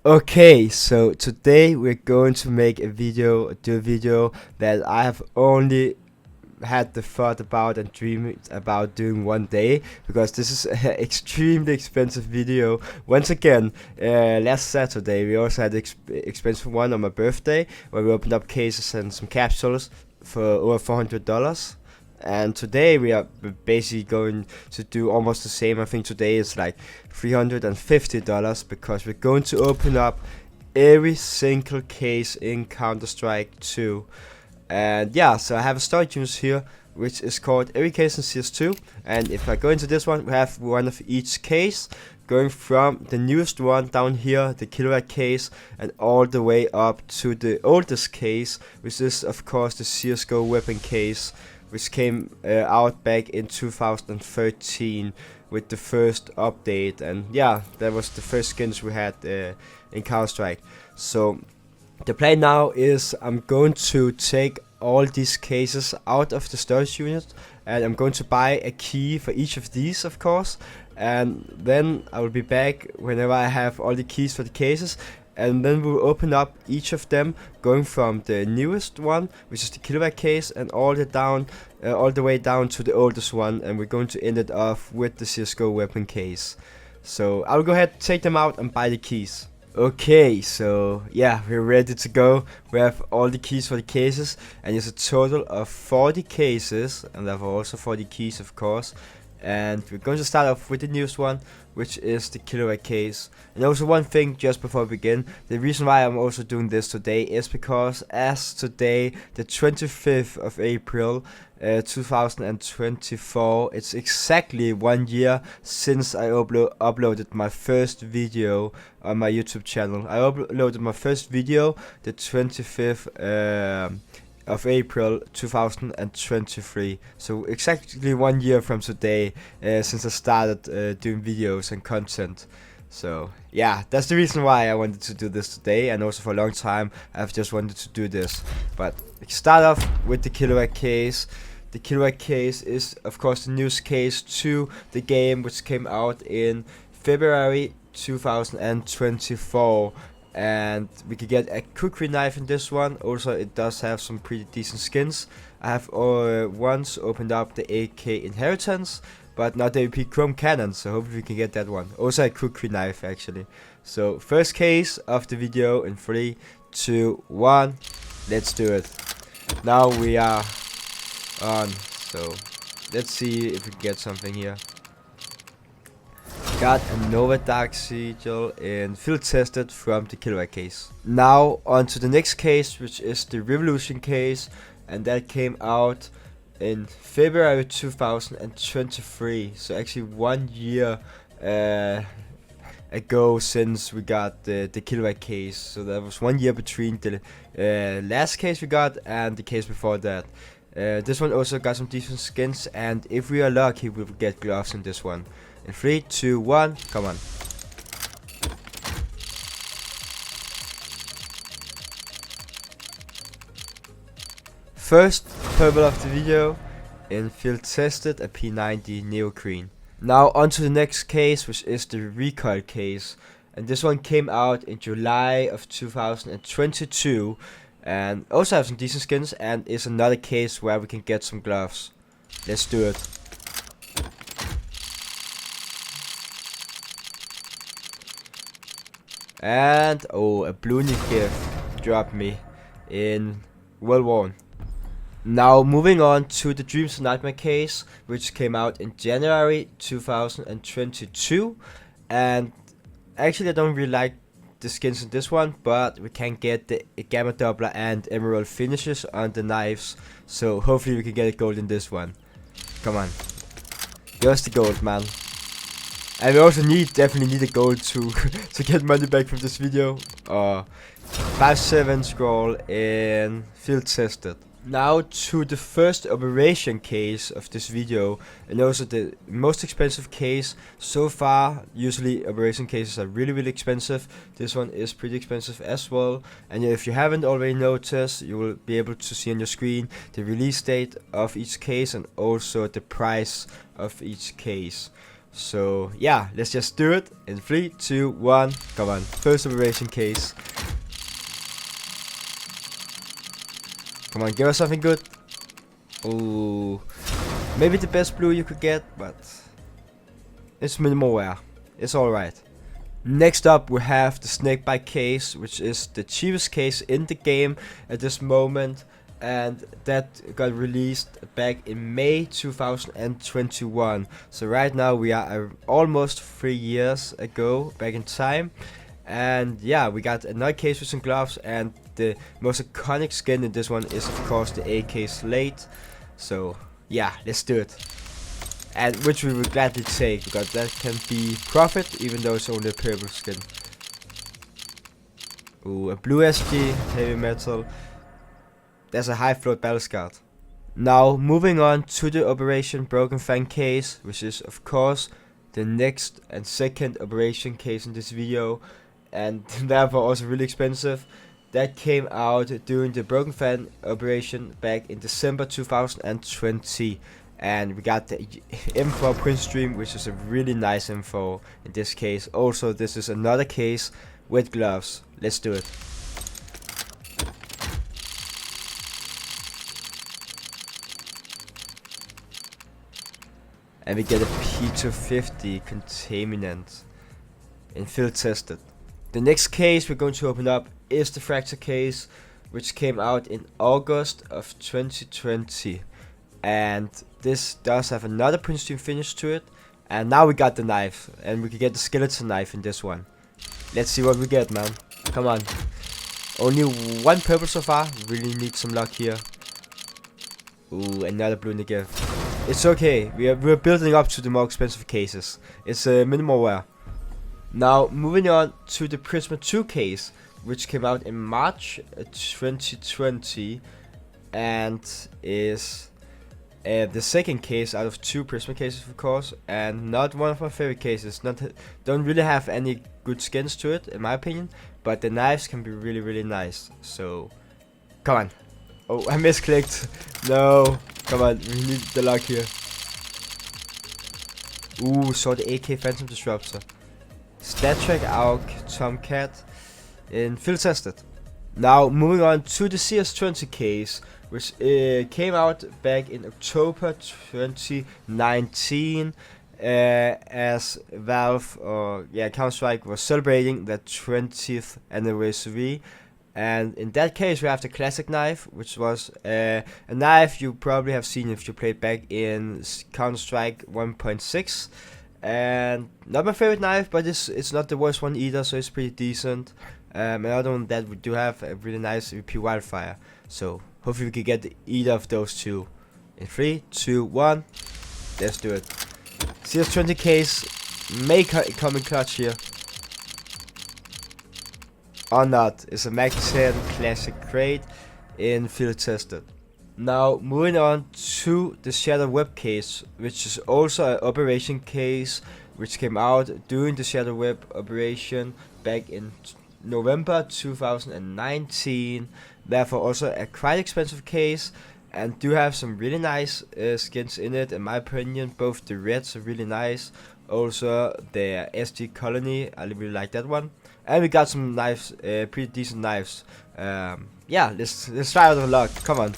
Okay, so today we're going to make do a video that I have only had the thought about and dreamed about doing one day, because this is an extremely expensive video. Once again, last Saturday we also had expensive one on my birthday where we opened up cases and some capsules for over $400. And today we are basically going to do almost the same. I think today is like $350 because we're going to open up every single case in Counter-Strike 2. And yeah, so I have a storage unit here which is called every case in CS2. And if I go into this one, we have one of each case, going from the newest one down here, the kilowatt case, and all the way up to the oldest case, which is of course the CSGO weapon case, which came out back in 2013 with the first update. And yeah, that was the first skins we had in Counter-Strike. So the plan now is I'm going to take all these cases out of the storage unit, and I'm going to buy a key for each of these, of course, and then I will be back whenever I have all the keys for the cases. And then we'll open up each of them, going from the newest one, which is the kilowatt case, and all the way down to the oldest one, and we're going to end it off with the CSGO weapon case. So I'll go ahead, take them out, and buy the keys. Okay, so yeah, we're ready to go. We have all the keys for the cases, and there's a total of 40 cases, and there are also 40 keys, of course. And we're going to start off with the newest one, which is the kilowatt case. And also one thing just before we begin, the reason why I'm also doing this today is because as today, the 25th of April 2024, it's exactly 1 year since I uploaded my first video on my YouTube channel. I uploaded my first video the 25th of April 2023, so exactly 1 year from today since I started doing videos and content. So yeah, that's the reason why I wanted to do this today, and also for a long time I've just wanted to do this. But start off with the kilowatt case. The kilowatt case is of course the newest case to the game, which came out in February 2024. And we could get a cookery knife in this one. Also, it does have some pretty decent skins. I have once opened up the AK Inheritance, but not the AP Chrome Cannon, so hopefully we can get that one. Also a cookery knife, actually. So first case of the video in 3, 2, 1. Let's do it. Now we are on, so let's see if we can get something here. Got a Nova Dark Sigil and field tested from the kilowatt case. Now on to the next case, which is the Revolution case, and that came out in February 2023. So actually 1 year ago since we got the kilowatt case. So that was 1 year between the last case we got and the case before that. This one also got some decent skins, and if we are lucky we will get gloves in this one. In 3, 2, 1, come on. First purple of the video, in field tested, a P90 Neocrine. Now on to the next case, which is the recoil case. And this one came out in July of 2022. And also have some decent skins, and is another case where we can get some gloves. Let's do it. And oh, a Bloony gift dropped me in well worn. Now moving on to the Dreams and Nightmare case, which came out in January 2022. And actually I don't really like the skins in this one, but we can get the Gamma Doubler and Emerald finishes on the knives, so hopefully we can get a gold in this one. Come on, just the gold, man. And we also definitely need a gold to get money back from this video. 5-7 scroll in field tested. Now to the first operation case of this video, and also the most expensive case so far. Usually operation cases are really expensive. This one is pretty expensive as well, and if you haven't already noticed, you will be able to see on your screen the release date of each case and also the price of each case. So yeah, let's just do it in 3, 2, 1. Come on, first operation case. Come on, give us something good. Ooh, maybe the best blue you could get, but it's minimal wear. It's alright. Next up we have the snakebite case, which is the cheapest case in the game at this moment, and that got released back in May 2021. So right now we are almost 3 years ago back in time, and yeah, we got another case with some gloves, and the most iconic skin in this one is of course the AK Slate. So yeah, let's do it. And which we will gladly take, because that can be profit even though it's only a purple skin. Ooh, a blue SG, heavy metal. There's a high float battle scar. Now moving on to the Operation Broken Fang case, which is of course the next and second operation case in this video, and therefore also really expensive. That came out during the Broken Fang operation back in December 2020. And we got the info print stream, which is a really nice info in this case. Also, this is another case with gloves. Let's do it. And we get a P250 contaminant in field tested. The next case we're going to open up is the fracture case, which came out in August of 2020. And this does have another print stream finish to it. And now we got the knife, and we can get the skeleton knife in this one. Let's see what we get, man. Come on. Only one purple so far. Really need some luck here. Ooh, another blue in the gift. It's okay. We're building up to the more expensive cases. It's a minimal wear. Now moving on to the Prisma 2 case, which came out in March 2020, and is the second case out of 2 Prisma cases, of course, and not one of my favorite cases. Don't really have any good skins to it, in my opinion, but the knives can be really nice. So, come on. Oh, I misclicked. No, come on, we need the luck here. Ooh, saw the AK Phantom Disruptor. Stat Track AUG Tomcat in field tested. Now moving on to the CS20 case, which came out back in October 2019, as Valve, or Counter-Strike, was celebrating their 20th anniversary. And in that case we have the classic knife, which was a knife you probably have seen if you played back in Counter-Strike 1.6. And not my favorite knife, but it's not the worst one either, so it's pretty decent. And other than that, we do have a really nice VP Wildfire. So hopefully we can get either of those two. In 3, 2, 1, let's do it. CS20 case may come in clutch here. Or not. It's a Mag 10 Classic Crate in field tested. Now moving on to the Shadow Web case, which is also an operation case, which came out during the Shadow Web operation back in November 2019. Therefore also a quite expensive case, and do have some really nice skins in it, in my opinion. Both the reds are really nice, also the SG Colony, I really like that one. And we got some knives, pretty decent knives. Yeah, let's try out our luck, come on.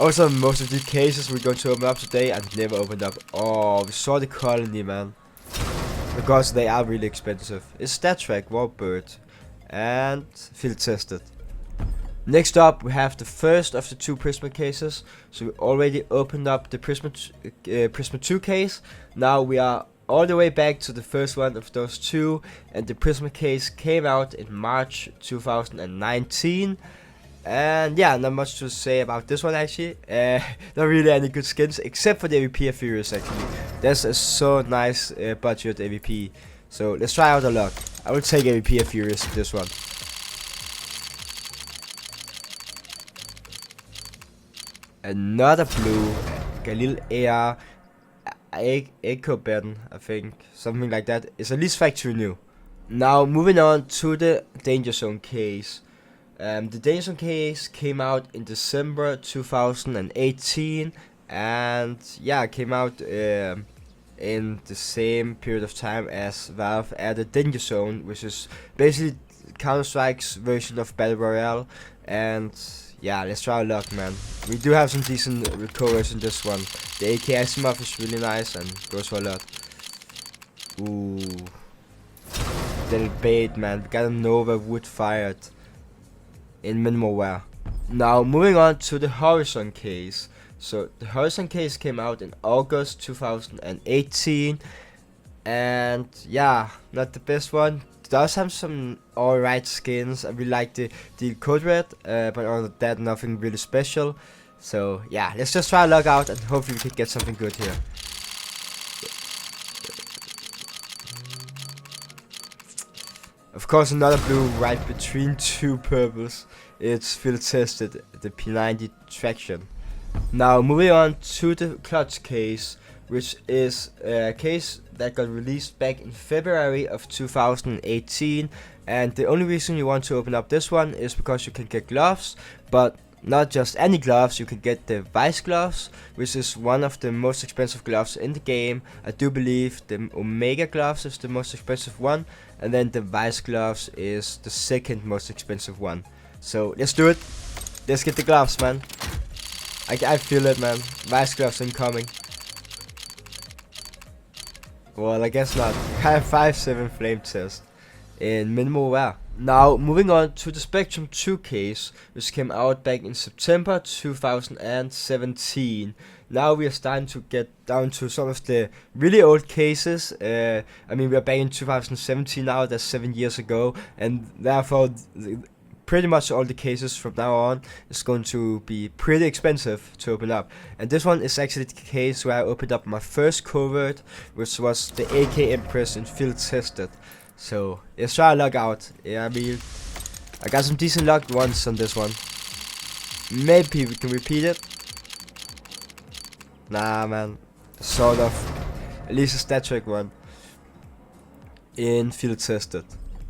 Also, most of these cases we're going to open up today, I've never opened up. Oh, we saw the Colony, man. Because they are really expensive. It's Stat Track, Warbird, and field tested. Next up, we have the first of the 2 Prisma cases. So we already opened up the Prisma 2 case. Now we are all the way back to the first one of those 2, and the Prisma case came out in March 2019. And yeah, not much to say about this one actually. Not really any good skins, except for the AVP Furious actually. That's a so nice budget AVP. So let's try out our luck. I will take AVP Furious this one. Another blue, Galil AR, Echo Ben, I think, something like that. It's at least factory new. Now moving on to the Danger Zone case. The Danger Zone case came out in December 2018, and yeah, it came out in the same period of time as Valve added Danger Zone, which is basically Counter-Strike's version of Battle Royale. And yeah, let's try our luck, man. We do have some decent recovers in this one. The AK Asimov is really nice and goes for a lot. Ooh. Little bait, man. We got a Nova wood fired in minimal wear. Now moving on to the Horizon case. So the Horizon case came out in August 2018, and yeah, not the best one. It does have some alright skins. I really like the code red, but other than that, nothing really special. So yeah, let's just try luck out and hopefully we can get something good here. Of course, another blue right between two purples. It's field tested, the P90 traction. Now moving on to the clutch case, which is a case that got released back in February of 2018, and the only reason you want to open up this one is because you can get gloves, but not just any gloves. You can get the Vice gloves, which is one of the most expensive gloves in the game. I do believe the Omega gloves is the most expensive one, and then the Vice gloves is the second most expensive one. So let's do it. Let's get the gloves, man. I feel it, man. Vice gloves incoming. Well, I guess not. I have 5-7 flame test in minimal wear. Now moving on to the Spectrum 2 case, which came out back in September 2017. Now we are starting to get down to some of the really old cases. I mean, we are back in 2017 now. That's 7 years ago, and therefore pretty much all the cases from now on is going to be pretty expensive to open up. And this one is actually the case where I opened up my first covert, which was the AK Empress in field tested. So let's try our luck out. Yeah, I mean, I got some decent luck once on this one. Maybe we can repeat it. Nah, man. Sort of. At least a static one in field tested.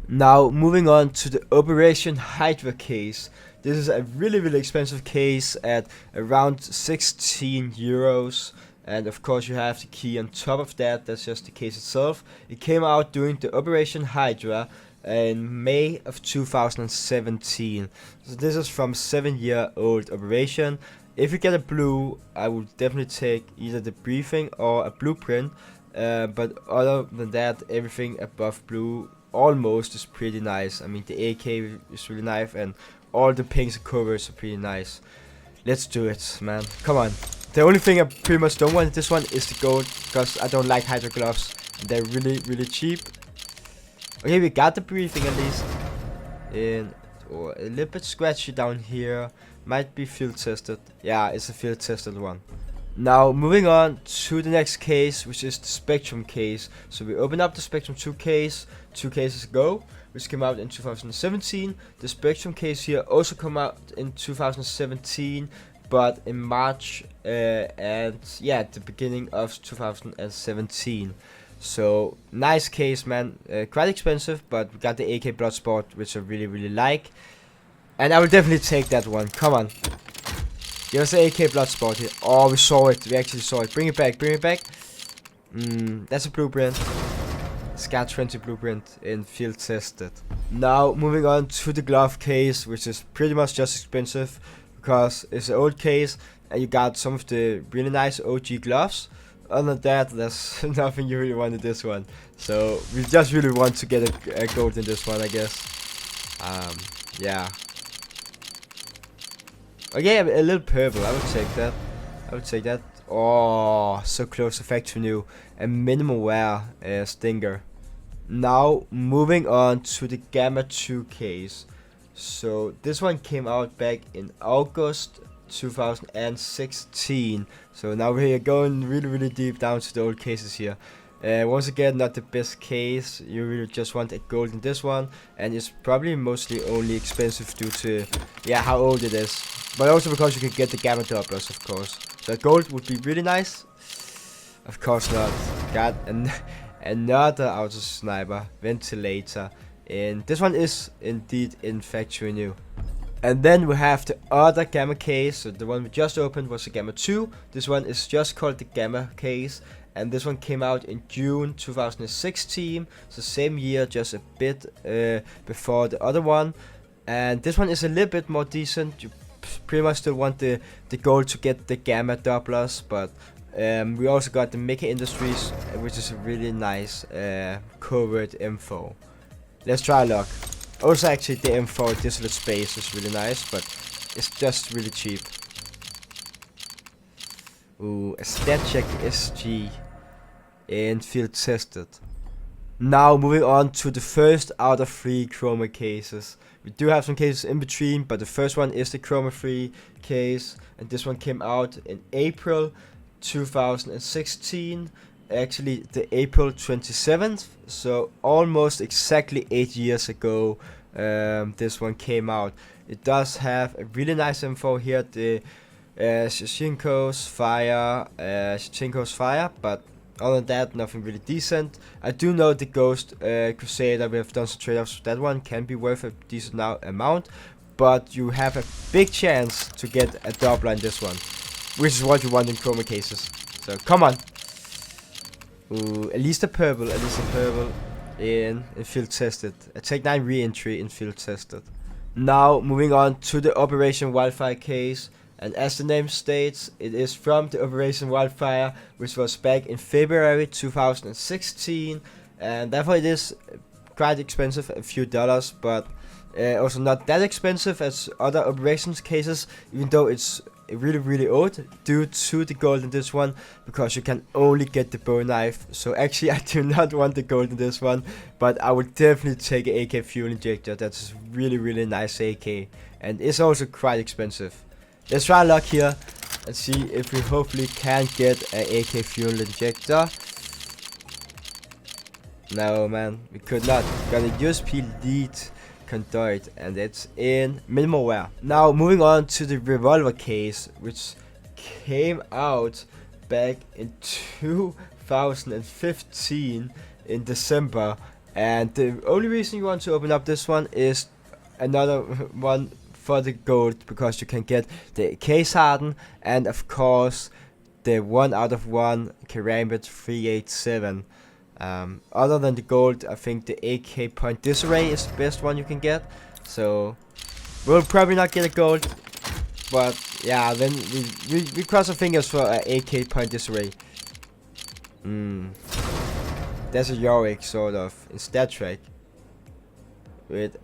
Now moving on to the Operation Hydra case. This is a really expensive case at around 16 euros. And of course you have the key on top of that. That's just the case itself. It came out during the Operation Hydra in May of 2017. So this is from 7-year-old operation. If you get a blue, I would definitely take either the briefing or a blueprint. But other than that, everything above blue almost is pretty nice. I mean, the AK is really nice, and all the pinks and covers are pretty nice. Let's do it, man. Come on. The only thing I pretty much don't want in this one is the gold, because I don't like Hydra gloves. And they're really cheap. Okay, we got the briefing at least. And a little bit scratchy down here. Might be field tested. Yeah, it's a field tested one. Now moving on to the next case, which is the Spectrum case. So we opened up the Spectrum 2 case 2 cases ago, which came out in 2017. The Spectrum case here also came out in 2017, but in March and yeah, at the beginning of 2017. So nice case, man. Quite expensive, but we got the AK Bloodsport, which I really like, and I will definitely take that one. Come on. Give us the AK Bloodsport here. Oh, we saw it. We actually saw it. Bring it back. Bring it back. That's a blueprint. SCAR 20 blueprint in field tested. Now, moving on to the glove case, which is pretty much just expensive because it's an old case and you got some of the really nice OG gloves. Other than that, there's nothing you really want in this one. So, we just really want to get a gold in this one, I guess. Yeah. Okay, a little purple. I would take that. I would take that. Oh, so close to factory new. A minimal wear stinger. Now moving on to the Gamma 2 case. So this one came out back in August 2016. So now we're going really deep down to the old cases here. Once again, not the best case. You really just want a gold in this one, and it's probably mostly only expensive due to how old it is, but also because you can get the gamma doublers, of course. So gold would be really nice. Of course not. Got another auto sniper ventilator, and this one is indeed in factory new. And then we have the other Gamma case. So the one we just opened was the Gamma 2. This one is just called the Gamma case. And this one came out in June 2016. So same year, just a bit before the other one. And this one is a little bit more decent. You pretty much still want the gold to get the Gamma doublers. But we also got the Mecha Industries, which is a really nice covert info. Let's try luck. Also, actually, the M4 Desolate Space is really nice, but it's just really cheap. Ooh, a stat check SG and field tested. Now, moving on to the first out of 3 chroma cases. We do have some cases in between, but the first one is the chroma free case, and this one came out in April 2016. Actually, the April 27th, so almost exactly 8 years ago, this one came out. It does have a really nice info here, the Shichinko's fire, but other than that, nothing really decent. I do know the Ghost Crusader, we have done some trade-offs with that one, can be worth a decent amount, but you have a big chance to get a doubler in this one, which is what you want in chroma cases. So come on. Ooh, at least a purple in field tested. A Tech 9 re-entry in field tested. Now moving on to the Operation Wildfire case, and as the name states, it is from the Operation Wildfire, which was back in February 2016, and therefore it is quite expensive, a few dollars, but also not that expensive as other operations cases, even though it's really old due to the gold in this one, because you can only get the bow knife. So actually I do not want the gold in this one, but I would definitely take an AK fuel injector. That's really nice AK, and it's also quite expensive. Let's try luck here and see if we hopefully can get an AK fuel injector. No man, we could not. Got a USP lead conduit, and it's in minimal wear. Now moving on to the revolver case, which came out back in 2015 in December, and the only reason you want to open up this one is another one for the gold, because you can get the case harden and of course the 1 out of 1 Karambit 387. Other than the gold, I think the AK point disarray is the best one you can get. So we'll probably not get a gold, but yeah, then we cross our fingers for an AK point disarray. That's a Yorick sort of in stat track with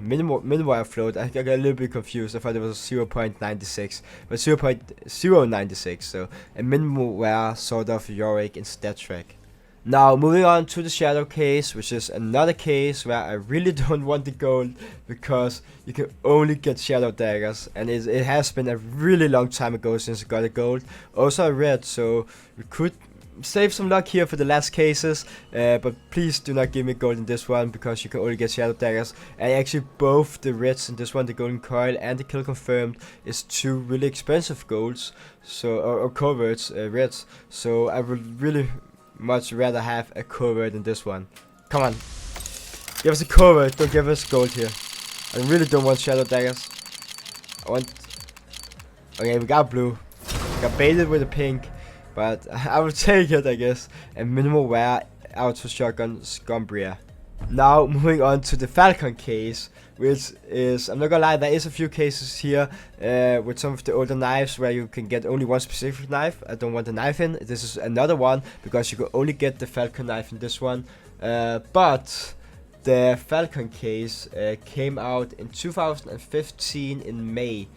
minimal float. I got a little bit confused. I thought it was 0.96, but 0.096. So a minimal wear sort of Yorick in stat track. Now moving on to the shadow case, which is another case where I really don't want the gold, because you can only get shadow daggers, and it has been a really long time ago since I got a gold. Also a red, so we could save some luck here for the last cases, but please do not give me gold in this one, because you can only get shadow daggers, and actually both the reds in this one, the golden coil and the kill confirmed, is 2 really expensive golds, so or coverts, reds, so I would really much rather have a covert than this one. Come on, give us a covert, don't give us gold here. I really don't want shadow daggers. I want... Okay, we got blue. Got baited with a pink, but I will take it, I guess. And minimal wear auto shotgun Scumbria. Now moving on to the Falcon case, which is, I'm not gonna lie, there is a few cases here with some of the older knives where you can get only one specific knife. I don't want the knife in. This is another one, because you can only get the Falcon knife in this one. But the Falcon case came out in 2015 in May.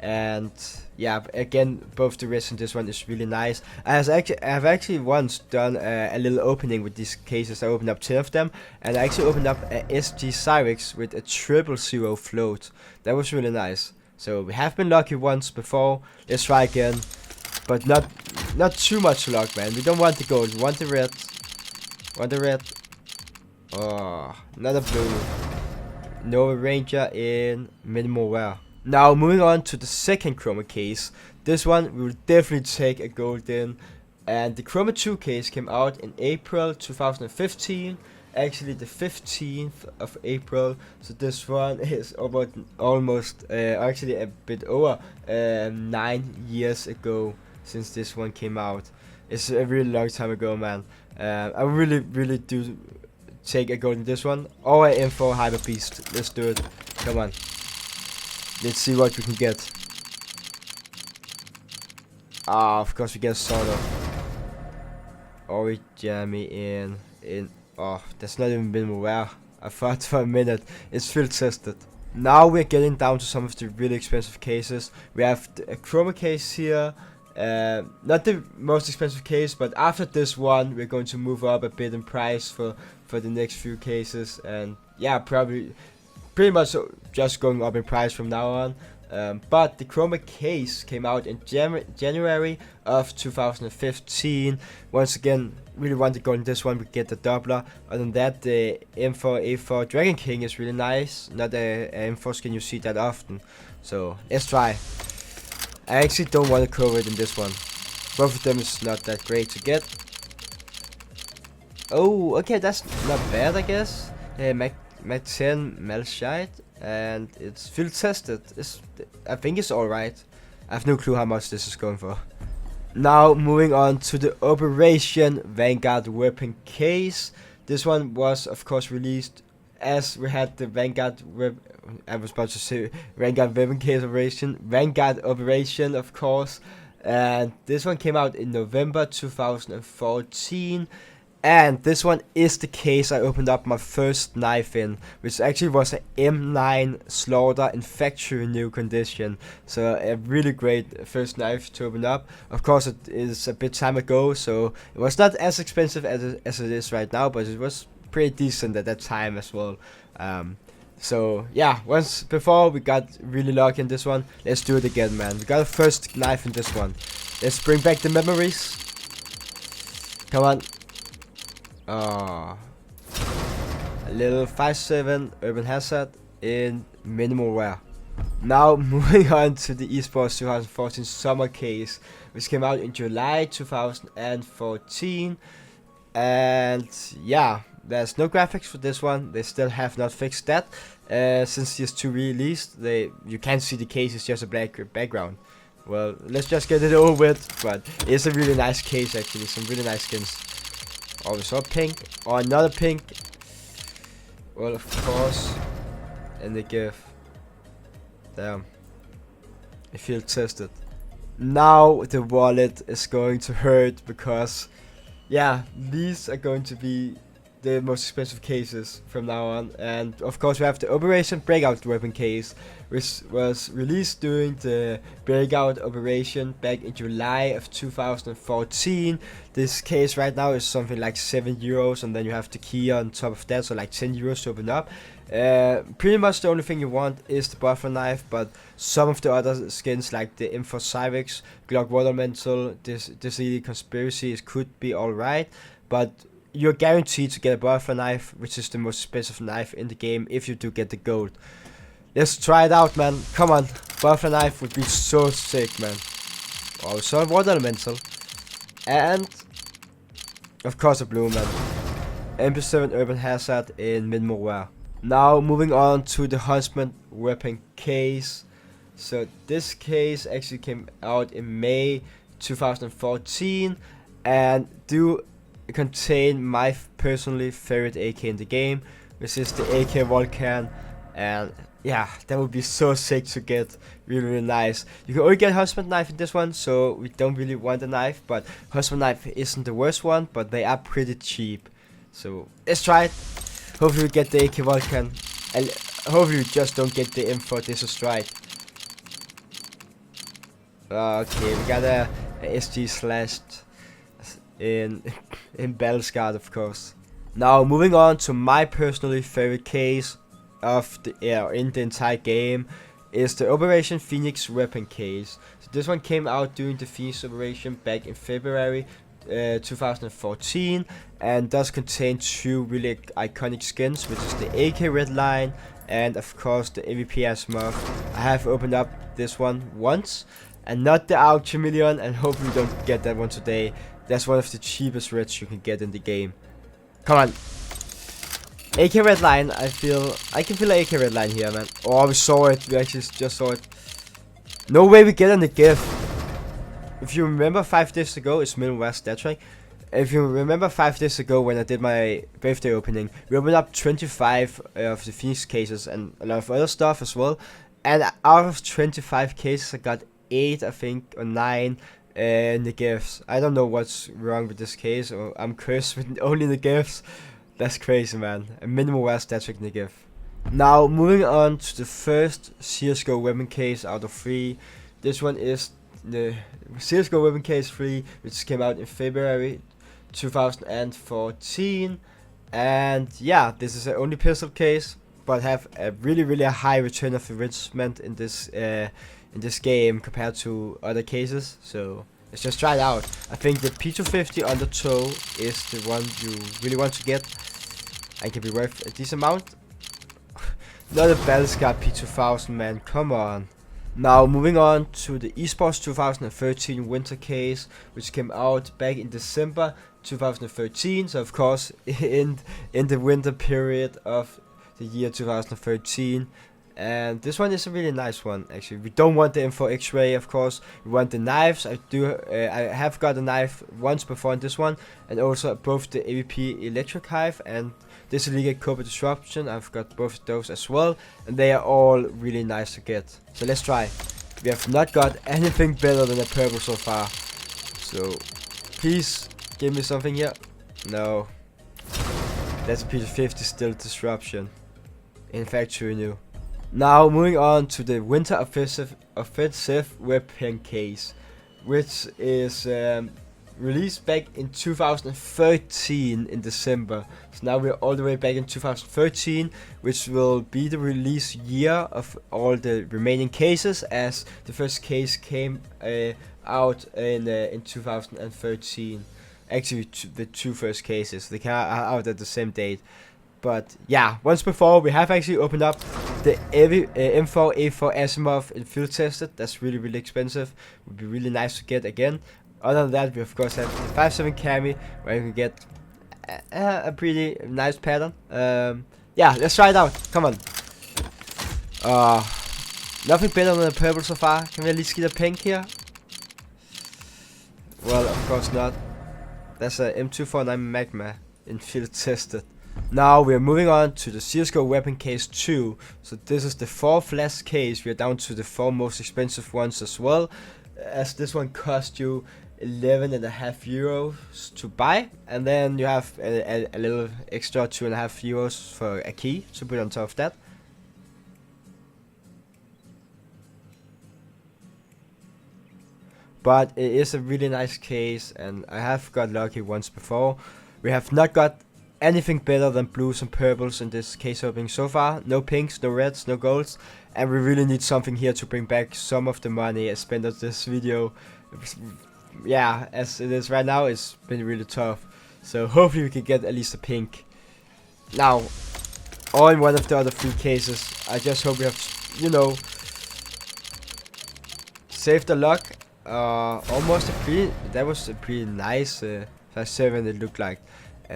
And yeah, again, both the wrist and this one is really nice. I have actually once done a little opening with these cases. I opened up 10 of them, and I actually opened up a SG Cyrex with a 000 float. That was really nice. So we have been lucky once before. Let's try again, but not too much luck, man. We don't want the gold. We want the red. Want the red. Oh, another blue. Nova Ranger in minimal wear. Now moving on to the second chroma case. This one we will definitely take a gold in, and the chroma 2 case came out in April 2015, actually the 15th of April. So this one is about almost actually a bit over 9 years ago since this one came out. It's a really long time ago, man. I really do take a gold in this one. Or an info hyper beast. Let's do it. Come on. Let's see what we can get. Ah, of course we get sort of. Origami in. Oh, that's not even been aware. I thought for a minute. It's field tested. Now we're getting down to some of the really expensive cases. We have a chroma case here. Not the most expensive case, but after this one we're going to move up a bit in price for the next few cases, and yeah, probably pretty much just going up in price from now on. But the chroma case came out in January of 2015. Once again, really want to go in this one. We get the doubler. Other than that, the M4 A4 Dragon King is really nice. Not a M4 skin you see that often. So let's try. I actually don't want to cover it in this one. Both of them is not that great to get. Oh, okay, that's not bad, I guess. Mac 10 Malshite, and it's field tested. I think it's alright. I have no clue how much this is going for. Now moving on to the Operation Vanguard weapon case. This one was of course released as we had the Vanguard I was about to say Vanguard weapon case operation. Vanguard operation, of course. And this one came out in November 2014. And this one is the case I opened up my first knife in, which actually was an M9 Slaughter in factory new condition. So a really great first knife to open up. Of course it is a bit time ago, so it was not as expensive as it is right now, but it was pretty decent at that time as well. So yeah, once before we got really lucky in this one. Let's do it again, man. We got a first knife in this one. Let's bring back the memories. Come on. A little 5.7 Urban Hazard in minimal wear. Now moving on to the esports 2014 summer case, which came out in July 2014. And yeah, there's no graphics for this one. They still have not fixed that. Since CS2 released, you can't see the case, it's just a black background. Well, let's just get it over with. But it's a really nice case actually, some really nice skins. Oh, we saw pink. Oh, another pink. Well, of course. And the gift. Damn. I feel tested. Now the wallet is going to hurt because, yeah, these are going to be the most expensive cases from now on. And of course we have the Operation Breakout weapon case, which was released during the Breakout operation back in July of 2014. This case right now is something like €7, and then you have the key on top of that, so like €10 to open up. Pretty much the only thing you want is the buffer knife, but some of the other skins like the M4 Cyrex, Glock Watermental, this Elite Conspiracy could be alright, but you're guaranteed to get a buffer knife, which is the most expensive knife in the game if you do get the gold. Let's try it out, man. Come on, buffer knife would be so sick, man. Also a water elemental, and of course a blue, man. MP7 Urban Hazard in minimal wear. Now moving on to the Huntsman weapon case. So this case actually came out in May 2014 and do contain my personally favorite AK in the game, which is the AK Volcan. And yeah, that would be so sick to get. Really nice. You can only get Huntsman knife in this one, so we don't really want a knife, but Huntsman knife isn't the worst one, but they are pretty cheap. So let's try it. Hopefully we get the AK Volcan, and hopefully we just don't get the M4 This is Strike. Okay, we got a SG slashed in Battle Scarred, of course. Now moving on to my personally favorite case of the in the entire game is the Operation Phoenix weapon case. So this one came out during the Phoenix operation back in February 2014, and does contain two really iconic skins, which is the AK Redline and of course the MVP Asimov. I have opened up this one once and not the AUG Million, and hopefully we don't get that one today. That's one of the cheapest reds you can get in the game. Come on. AK red line, I can feel an AK red line here, man. Oh, we saw it. We actually just saw it. No way we get on the gift. If you remember 5 days ago, it's Middle West, that's right. If you remember 5 days ago when I did my birthday opening, we opened up 25 of the Phoenix cases and a lot of other stuff as well. And out of 25 cases, I got 8, I think, or 9 in the gifts. I don't know what's wrong with this case, or I'm cursed with only the gifts. That's crazy, man. A minimal West, that's in the gift. Now, moving on to the first CSGO weapon case out of 3. This one is the CSGO weapon case 3, which came out in February 2014. And yeah, this is the only pistol case, but have a really high return of investment in this game compared to other cases. So let's just try it out. I think the P250 Undertow is the one you really want to get and can be worth a decent amount. Not a Battlescar P2000, man, come on. Now moving on to the esports 2013 winter case, which came out back in December 2013. So of course in the winter period of the year 2013. And this one is a really nice one, actually. We don't want the info X-ray, of course. We want the knives. I have got a knife once before in this one, and also both the AVP Electric Hive and this illegal Cobra Disruption. I've got both of those as well, and they are all really nice to get. So let's try. We have not got anything better than a purple so far. So please give me something here. No. That's a P50 still Disruption. In fact, true new. Now moving on to the Winter Offensive weapon case, which is released back in 2013 in December. So now we're all the way back in 2013, which will be the release year of all the remaining cases, as the first case came out in 2013. Actually, the 2 first cases, they came out at the same date. But yeah, once before we have actually opened up the M4 A4 Asimov in field tested. That's really expensive. Would be really nice to get again. Other than that, we of course have the 5.7 Cami, where you can get a pretty nice pattern. Yeah, let's try it out. Come on. Nothing better than a purple so far. Can we at least get a pink here? Well, of course not. That's a M249 Magma in field tested. Now we are moving on to the CSGO weapon case 2. So this is the 4th last case. We are down to the 4 most expensive ones as well, as this one cost you 11.5 euros to buy, and then you have a little extra 2.5 euros for a key to put on top of that. But it is a really nice case, and I have got lucky once before. We have not got anything better than blues and purples in this case opening so far. No pinks, no reds, no golds, and we really need something here to bring back some of the money I spent on this video. Yeah, as it is right now, it's been really tough. So hopefully we can get at least a pink. Now, on one of the other 3 cases, I just hope we have, you know, saved the luck. Almost a pretty, that was a pretty nice 5.7 it looked like.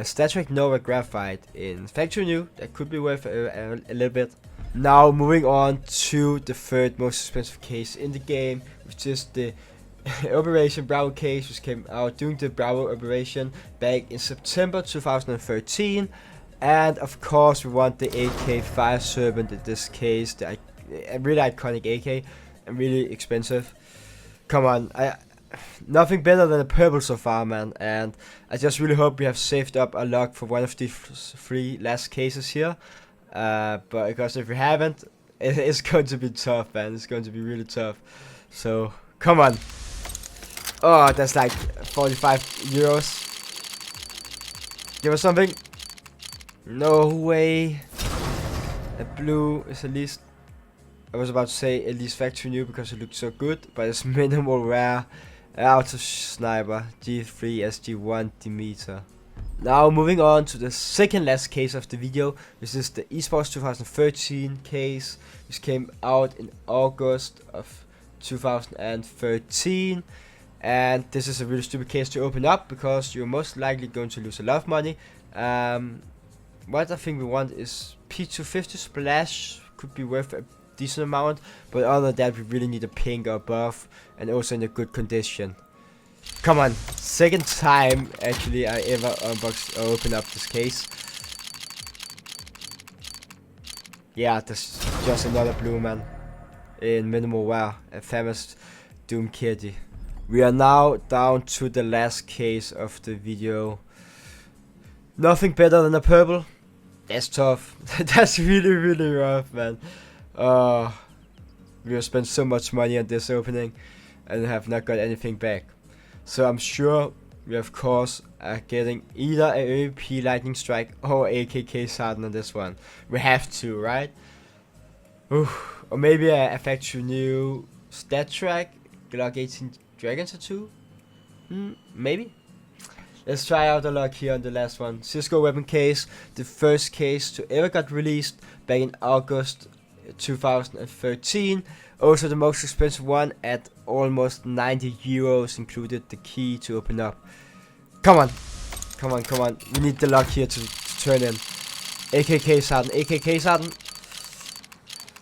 Star Trek Nova Graphite in factory new, that could be worth a little bit. Now moving on to the 3rd most expensive case in the game, which is the Operation Bravo case, which came out during the Bravo operation back in September 2013. And of course we want the AK Fire Serpent in this case, a really iconic AK and really expensive. Come on, nothing better than a purple so far, man, and I just really hope we have saved up a luck for one of the 3 last cases here. But because if we haven't, it's going to be tough, man. It's going to be really tough. So come on. Oh, that's like 45 euros. Give us something. No way. A blue is at least, I was about to say at least factory new because it looked so good, but it's minimal rare. Auto Sniper G3 SG1 Demeter. Now moving on to the 2nd last case of the video, which is the esports 2013 case, which came out in August of 2013. And this is a really stupid case to open up because you're most likely going to lose a lot of money. what I think we want is P250 splash, could be worth a decent amount, but other than that we really need a pink or above, and also in a good condition. Come on, second time actually I ever unboxed or opened up this case. Yeah, this is just another blue man in minimal wear, a famous Doom Kitty. We are now down to the last case of the video. Nothing better than a purple. That's tough. That's really rough, man. We have spent so much money on this opening and have not got anything back. So I'm sure we of course are getting either a AVP Lightning Strike or AKK Sarden on this one. We have to, right? Oof. Or maybe a factory new stat track, Glock 18 Dragon Tattoo? Maybe? Let's try out the luck here on the last one. Cisco weapon case, the first case to ever got released back in August 2013. Also the most expensive one at almost 90 euros, included the key to open up. Come on. We need the luck here to turn in. AKK Sarden.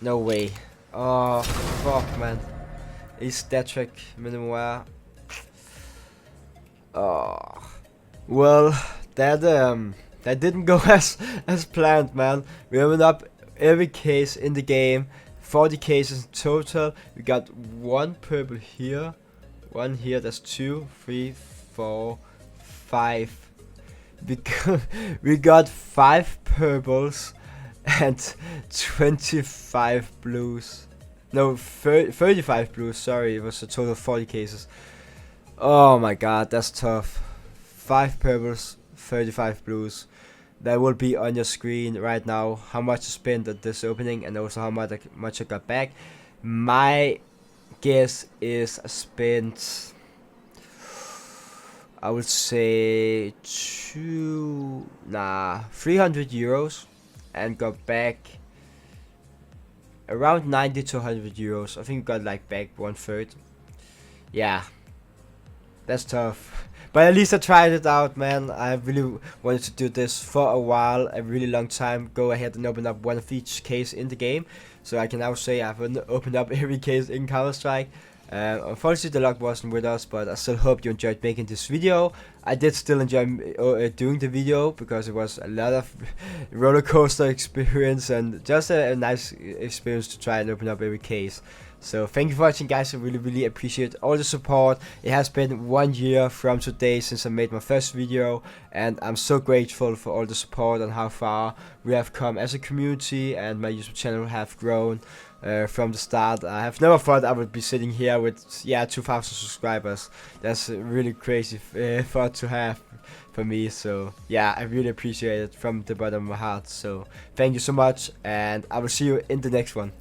No way. Oh, fuck, man. A stat track minimum wear. Oh. Well, that didn't go as planned, man. We opened up every case in the game, 40 cases in total. We got one purple here, one here. That's 2, 3, 4, 5. We got 5 purples and 25 blues. No, 35 blues. Sorry, it was a total of 40 cases. Oh my god, that's tough. 5 purples, 35 blues. That will be on your screen right now. How much I spent at this opening and also how much I got back. My guess is I spent, I would say 300 euros and got back around 90 to 100 euros. I think we got like back 1/3. Yeah, that's tough. But at least I tried it out, man. I really wanted to do this for a while, a really long time. Go ahead and open up one of each case in the game. So I can now say I've opened up every case in Counter-Strike. Unfortunately the luck wasn't with us, but I still hope you enjoyed making this video. I did still enjoy doing the video because it was a lot of roller coaster experience and just a nice experience to try and open up every case. So thank you for watching, guys. I really appreciate all the support. It has been 1 year from today since I made my first video, and I'm so grateful for all the support and how far we have come as a community, and my YouTube channel have grown from the start. I have never thought I would be sitting here with 2,000 subscribers. That's a really crazy thought to have for me. So yeah, I really appreciate it from the bottom of my heart. So thank you so much, and I will see you in the next one.